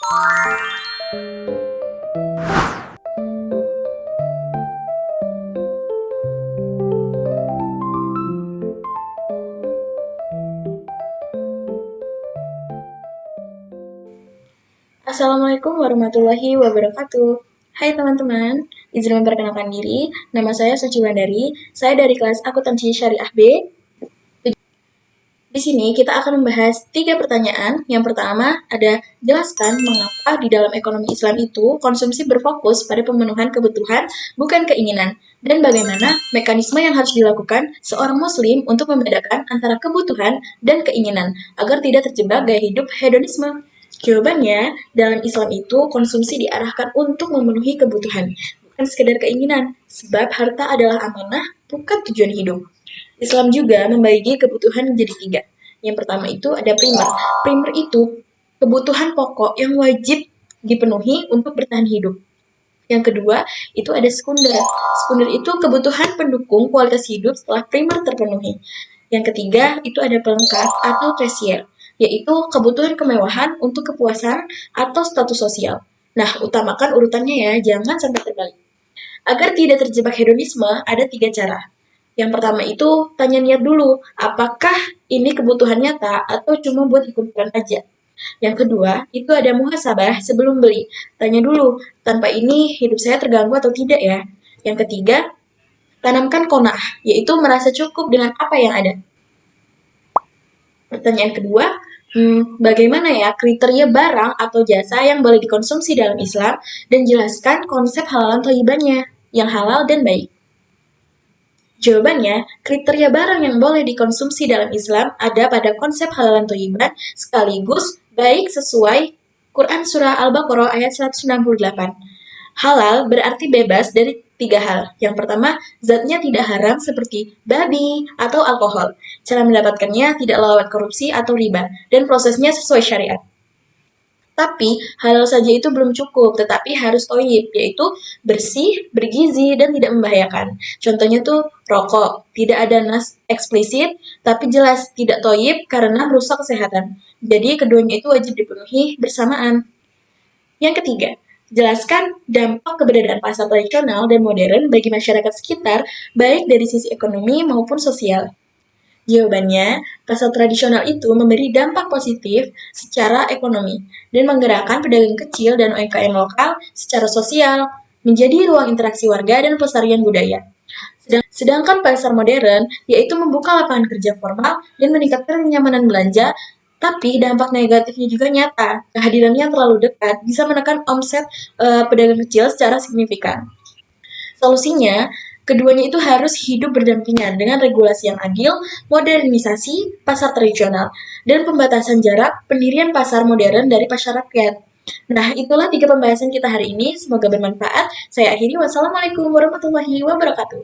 Assalamualaikum warahmatullahi wabarakatuh. Hai teman-teman, izin memperkenalkan diri, nama saya Suci Wandari, saya dari kelas Akuntansi Syariah B. Di sini kita akan membahas 3 pertanyaan. Yang pertama ada, jelaskan mengapa di dalam ekonomi Islam itu konsumsi berfokus pada pemenuhan kebutuhan, bukan keinginan, dan bagaimana mekanisme yang harus dilakukan seorang muslim untuk membedakan antara kebutuhan dan keinginan, agar tidak terjebak gaya hidup hedonisme. Jawabannya, dalam Islam itu konsumsi diarahkan untuk memenuhi kebutuhan, bukan sekedar keinginan, sebab harta adalah amanah, bukan tujuan hidup. Islam juga membagi kebutuhan menjadi 3. Yang pertama itu ada primer. Primer itu kebutuhan pokok yang wajib dipenuhi untuk bertahan hidup. Yang kedua itu ada sekunder. Sekunder itu kebutuhan pendukung kualitas hidup setelah primer terpenuhi. Yang ketiga itu ada pelengkap atau tersier, yaitu kebutuhan kemewahan untuk kepuasan atau status sosial. Nah, utamakan urutannya ya, jangan sampai terbalik. Agar tidak terjebak hedonisme, ada 3 cara. Yang pertama itu tanya niat dulu, apakah ini kebutuhan nyata atau cuma buat hiburan aja. Yang kedua, itu ada muhasabah sebelum beli. Tanya dulu, tanpa ini hidup saya terganggu atau tidak ya. Yang ketiga, tanamkan qanaah, yaitu merasa cukup dengan apa yang ada. Pertanyaan kedua, bagaimana ya kriteria barang atau jasa yang boleh dikonsumsi dalam Islam dan jelaskan konsep halalan thayyibannya, yang halal dan baik. Jawabannya, kriteria barang yang boleh dikonsumsi dalam Islam ada pada konsep halalan thayyiban sekaligus baik sesuai Quran Surah Al-Baqarah ayat 168. Halal berarti bebas dari 3 hal. Yang pertama, zatnya tidak haram seperti babi atau alkohol. Cara mendapatkannya tidak lewat korupsi atau riba, dan prosesnya sesuai syariat. Tapi, halal saja itu belum cukup, tetapi harus thayyib, yaitu bersih, bergizi, dan tidak membahayakan. Contohnya tuh rokok, tidak ada nas eksplisit, tapi jelas tidak thayyib karena merusak kesehatan. Jadi, keduanya itu wajib dipenuhi bersamaan. Yang ketiga, jelaskan dampak keberadaan pasar tradisional dan modern bagi masyarakat sekitar, baik dari sisi ekonomi maupun sosial. Jawabannya, pasar tradisional itu memberi dampak positif secara ekonomi dan menggerakkan pedagang kecil dan UMKM lokal secara sosial, menjadi ruang interaksi warga dan pelestarian budaya. Sedangkan pasar modern yaitu membuka lapangan kerja formal dan meningkatkan kenyamanan belanja, tapi dampak negatifnya juga nyata. Kehadirannya terlalu dekat bisa menekan omset pedagang kecil secara signifikan. Solusinya, keduanya itu harus hidup berdampingan dengan regulasi yang adil, modernisasi pasar tradisional, dan pembatasan jarak pendirian pasar modern dari pasar rakyat. Nah, itulah 3 pembahasan kita hari ini. Semoga bermanfaat. Saya akhiri. Wassalamualaikum warahmatullahi wabarakatuh.